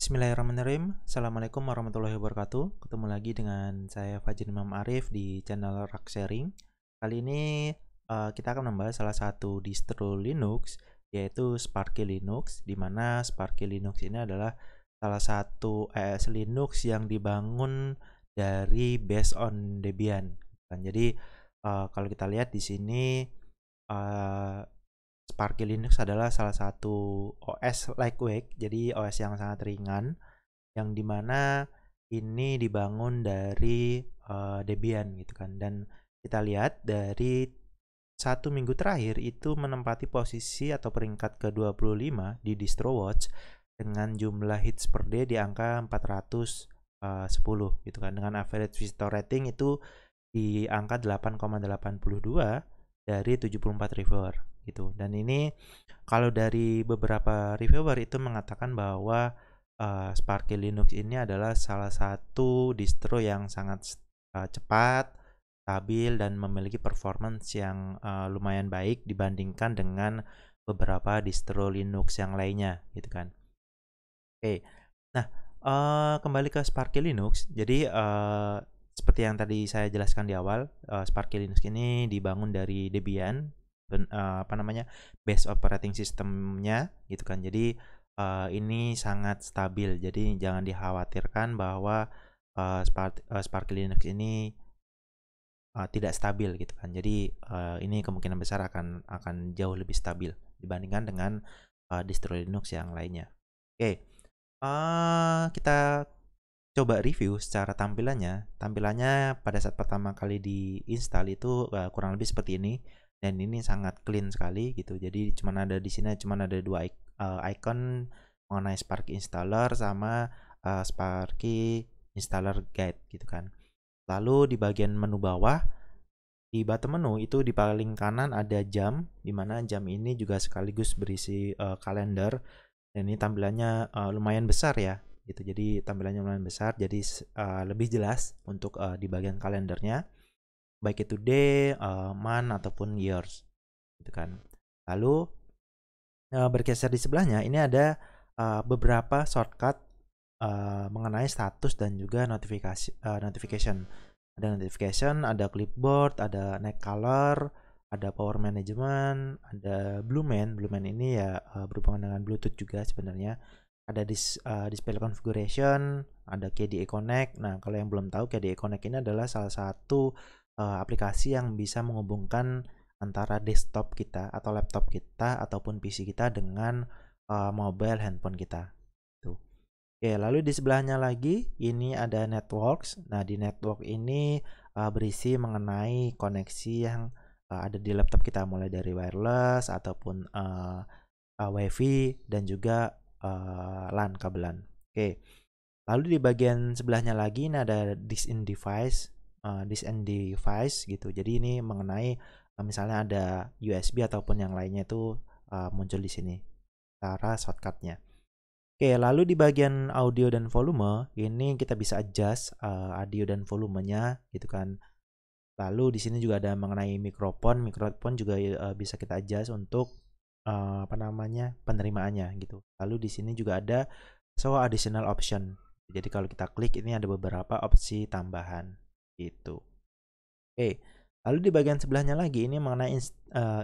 Bismillahirrahmanirrahim. Assalamualaikum warahmatullahi wabarakatuh. Ketemu lagi dengan saya Fajrin Imam Arif di channel Rak Sharing. Kali ini kita akan membahas salah satu distro Linux, yaitu Sparky Linux, di mana Sparky Linux ini adalah salah satu Linux yang dibangun dari based on Debian. Jadi kalau kita lihat di sini, uh, Sparky Linux adalah salah satu OS lightweight, jadi OS yang sangat ringan, yang dimana ini dibangun dari Debian gitu kan. Dan kita lihat dari 1 minggu terakhir itu menempati posisi atau peringkat ke-25 di DistroWatch dengan jumlah hits per day di angka 410 gitu kan, dengan average visitor rating itu di angka 8,82 dari 74 reviewer gitu. Dan ini kalau dari beberapa reviewer itu mengatakan bahwa Sparky Linux ini adalah salah satu distro yang sangat cepat, stabil, dan memiliki performance yang lumayan baik dibandingkan dengan beberapa distro Linux yang lainnya gitu kan. Oke. Nah, kembali ke Sparky Linux. Jadi seperti yang tadi saya jelaskan di awal, Sparky Linux ini dibangun dari Debian, base operating systemnya gitu kan. Jadi ini sangat stabil. Jadi jangan dikhawatirkan bahwa Sparky Linux ini tidak stabil gitu kan. Jadi ini kemungkinan besar akan jauh lebih stabil dibandingkan dengan distro Linux yang lainnya. Oke. Kita coba review secara tampilannya. Tampilannya pada saat pertama kali diinstal itu kurang lebih seperti ini, dan ini sangat clean sekali gitu. Jadi di sini cuma ada dua icon mengenai Sparky installer sama Sparky installer guide gitu kan. Lalu di bagian menu bawah, di bottom menu itu di paling kanan ada jam, dimana jam ini juga sekaligus berisi kalender. Dan ini tampilannya lumayan besar ya gitu. Jadi tampilannya lumayan besar, jadi lebih jelas untuk di bagian kalendernya, baik itu day, month, ataupun years gitu kan. Lalu bergeser di sebelahnya ini ada beberapa shortcut mengenai status dan juga notification. Ada notification, ada clipboard, ada night color, ada power management, ada Blueman. Blueman ini ya berhubungan dengan Bluetooth juga sebenarnya. Ada display configuration, ada KDE Connect. Nah, kalau yang belum tahu, KDE Connect ini adalah salah satu aplikasi yang bisa menghubungkan antara desktop kita atau laptop kita ataupun PC kita dengan mobile handphone kita. Tuh. Oke, lalu di sebelahnya lagi ini ada networks. Nah, di network ini berisi mengenai koneksi yang ada di laptop kita, mulai dari wireless ataupun WiFi dan juga LAN kabelan. Oke. Lalu di bagian sebelahnya lagi ini ada disk and device gitu. Jadi ini mengenai misalnya ada USB ataupun yang lainnya itu muncul di sini cara shortcutnya. Oke, lalu di bagian audio dan volume ini kita bisa adjust audio dan volumenya gitu kan. Lalu di sini juga ada mengenai mikrofon juga bisa kita adjust untuk penerimaannya gitu. Lalu di sini juga ada show additional option. Jadi kalau kita klik ini ada beberapa opsi tambahan gitu. Oke, lalu di bagian sebelahnya lagi ini mengenai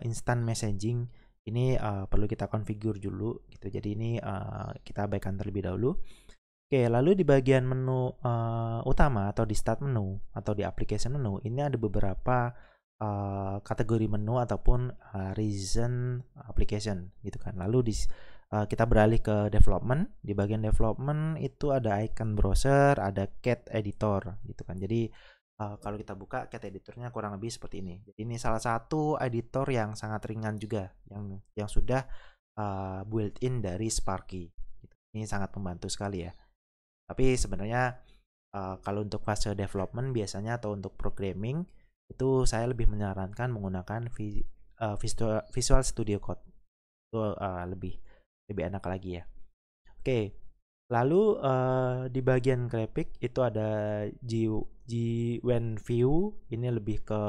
instant messaging. Ini perlu kita configure dulu gitu. Jadi ini kita abaikan terlebih dahulu. Oke, lalu di bagian menu utama atau di start menu atau di application menu ini ada beberapa kategori menu ataupun reason application gitu kan. Lalu kita beralih ke development. Di bagian development itu ada icon browser, ada cat editor gitu kan. Jadi kalau kita buka cat editornya kurang lebih seperti ini. Jadi ini salah satu editor yang sangat ringan juga yang sudah built-in dari Sparky. Gitu. Ini sangat membantu sekali ya. Tapi sebenarnya kalau untuk fase development biasanya atau untuk programming itu saya lebih menyarankan menggunakan Visual Studio Code. Itu lebih enak lagi ya. Oke. Lalu di bagian grafik itu ada GWenView. Ini lebih ke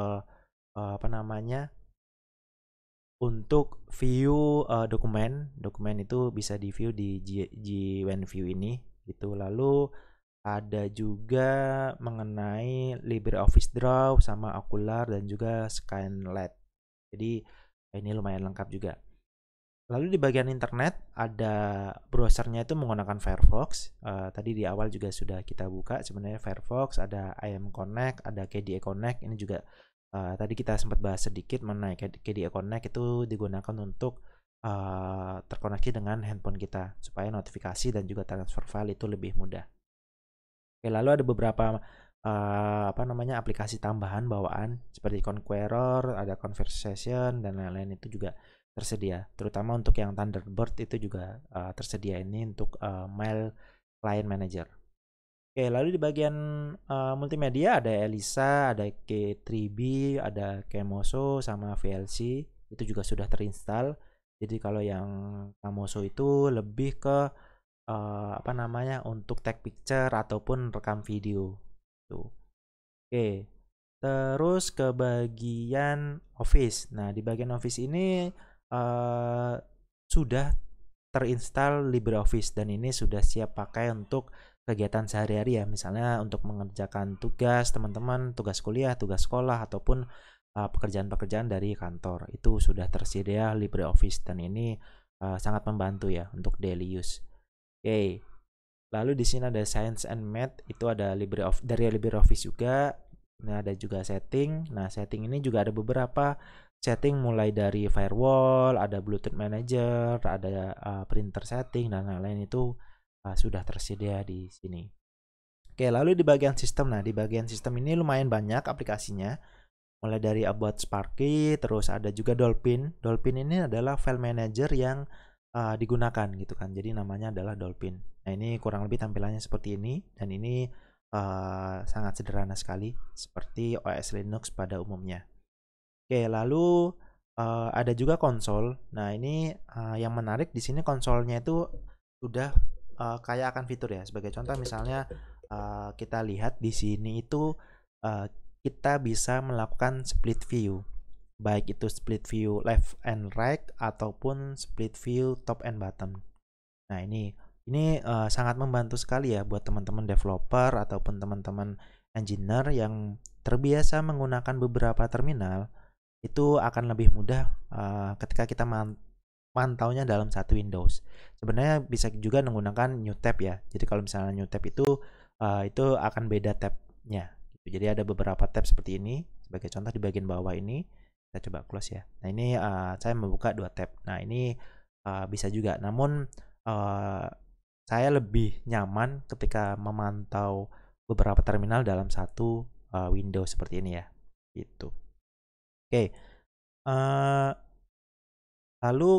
untuk view dokumen itu bisa di view di GWenView ini gitu. Lalu ada juga mengenai LibreOffice Draw sama Okular dan juga Skynet. Jadi ini lumayan lengkap juga. Lalu di bagian internet ada browsernya itu menggunakan Firefox. Tadi di awal juga sudah kita buka sebenarnya Firefox, ada IM Connect, ada KDE Connect. Ini juga tadi kita sempat bahas sedikit mengenai KDE Connect itu digunakan untuk terkoneksi dengan handphone kita supaya notifikasi dan juga transfer file itu lebih mudah. Oke, lalu ada beberapa aplikasi tambahan bawaan seperti Conqueror, ada Conversation dan lain-lain itu juga tersedia. Terutama untuk yang Thunderbird itu juga tersedia ini untuk Mail Client Manager. Oke, lalu di bagian multimedia ada Elisa, ada K3B, ada Kemoso sama VLC itu juga sudah terinstall. Jadi kalau yang Kemoso itu lebih ke untuk take picture ataupun rekam video tuh. Oke, terus ke bagian Office. Nah, di bagian Office ini sudah terinstall LibreOffice dan ini sudah siap pakai untuk kegiatan sehari-hari ya, misalnya untuk mengerjakan tugas teman-teman, tugas kuliah, tugas sekolah ataupun pekerjaan-pekerjaan dari kantor. Itu sudah tersedia LibreOffice dan ini sangat membantu ya untuk daily use. Oke. Lalu di sini ada Science and Math, itu ada dari LibreOffice juga. Nah, ada juga setting. Nah, setting ini juga ada beberapa setting mulai dari firewall, ada Bluetooth Manager, ada printer setting dan lain-lain itu sudah tersedia di sini. Oke, lalu di bagian sistem. Nah, di bagian sistem ini lumayan banyak aplikasinya. Mulai dari About Sparky, terus ada juga Dolphin. Dolphin ini adalah file manager yang digunakan gitu kan. Jadi namanya adalah Dolphin. Nah, ini kurang lebih tampilannya seperti ini dan ini sangat sederhana sekali seperti OS Linux pada umumnya. Oke, lalu ada juga konsol. Nah, ini yang menarik di sini konsolnya itu sudah kaya akan fitur ya. Sebagai contoh misalnya kita lihat di sini itu kita bisa melakukan split view, baik itu split view left and right ataupun split view top and bottom. Nah, ini sangat membantu sekali ya buat teman-teman developer ataupun teman-teman engineer yang terbiasa menggunakan beberapa terminal. Itu akan lebih mudah ketika kita mantaunya dalam satu Windows. Sebenarnya bisa juga menggunakan new tab ya. Jadi kalau misalnya new tab itu akan beda tabnya. Jadi ada beberapa tab seperti ini. Sebagai contoh di bagian bawah ini, kita coba close ya. Nah, ini saya membuka 2 tab. Nah, ini bisa juga. Namun saya lebih nyaman ketika memantau beberapa terminal dalam satu Windows seperti ini ya. Gitu. Oke. Lalu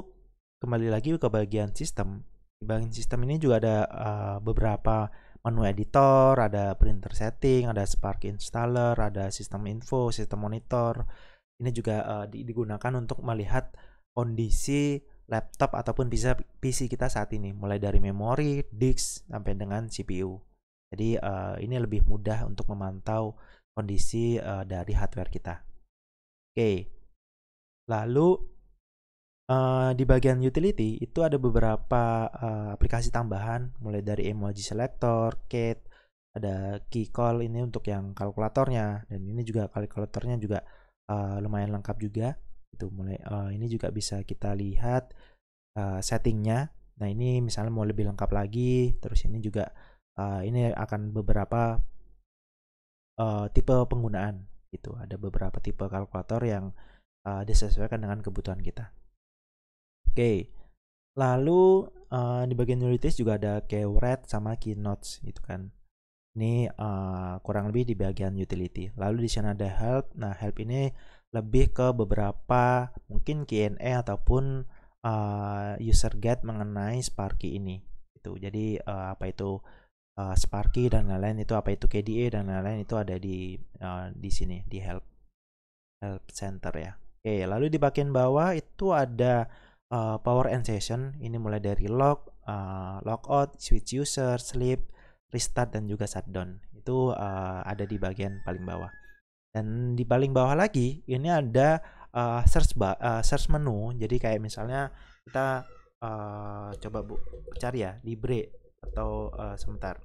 kembali lagi ke bagian sistem. Di bagian sistem ini juga ada beberapa menu editor, ada printer setting, ada Spark installer, ada sistem info, sistem monitor. Ini juga digunakan untuk melihat kondisi laptop ataupun PC kita saat ini, mulai dari memori, disk sampai dengan CPU. Jadi ini lebih mudah untuk memantau kondisi dari hardware kita. Oke. Lalu di bagian utility itu ada beberapa aplikasi tambahan mulai dari emoji selector, Kate, ada key call ini untuk yang kalkulatornya dan ini juga kalkulatornya juga lumayan lengkap juga. Itu mulai ini juga bisa kita lihat settingnya. Nah, ini misalnya mau lebih lengkap lagi, terus ini juga ini akan beberapa tipe penggunaan gitu. Ada beberapa tipe kalkulator yang disesuaikan dengan kebutuhan kita. Oke, lalu di bagian utilities juga ada keyword sama keynotes gitu kan. Ini kurang lebih di bagian utility. Lalu di sana ada help. Nah, help ini lebih ke beberapa mungkin Q&A ataupun user guide mengenai Sparky ini. Gitu. Jadi apa itu Sparky dan lain-lain, itu apa itu KDE dan lain-lain itu ada di sini di help center ya. Oke, lalu di bagian bawah itu ada power and session. Ini mulai dari log, logout, switch user, sleep, restart dan juga shutdown. Itu ada di bagian paling bawah. Dan di paling bawah lagi ini ada search menu. Jadi kayak misalnya kita coba cari ya Libre atau sebentar,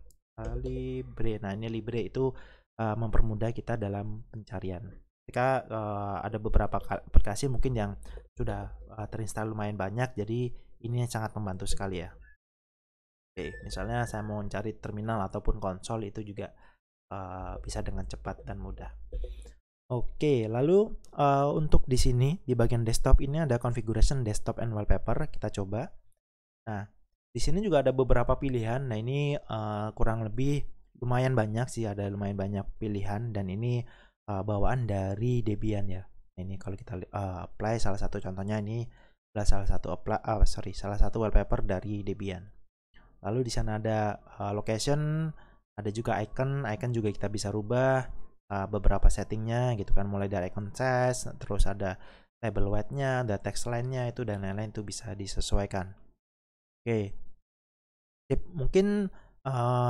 Libre. Nah, ini Libre itu mempermudah kita dalam pencarian. Ketika ada beberapa aplikasi mungkin yang sudah terinstall lumayan banyak, jadi ini sangat membantu sekali ya. Oke, misalnya saya mau mencari terminal ataupun konsol, itu juga bisa dengan cepat dan mudah. Oke, lalu untuk di sini di bagian desktop ini ada configuration desktop and wallpaper. Kita coba. Nah, di sini juga ada beberapa pilihan. Nah, ini kurang lebih lumayan banyak sih, ada lumayan banyak pilihan, dan ini bawaan dari Debian ya. Nah, ini kalau kita apply salah satu contohnya, ini adalah salah satu wallpaper dari Debian. Lalu di sana ada location, ada juga icon juga kita bisa rubah beberapa settingnya gitu kan, mulai dari icon size, terus ada label weight-nya, ada text line-nya itu dan lain-lain, itu bisa disesuaikan. Oke, mungkin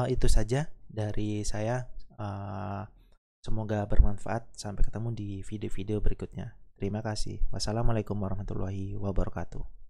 itu saja dari saya. Semoga bermanfaat. Sampai ketemu di video-video berikutnya. Terima kasih. Wassalamualaikum warahmatullahi wabarakatuh.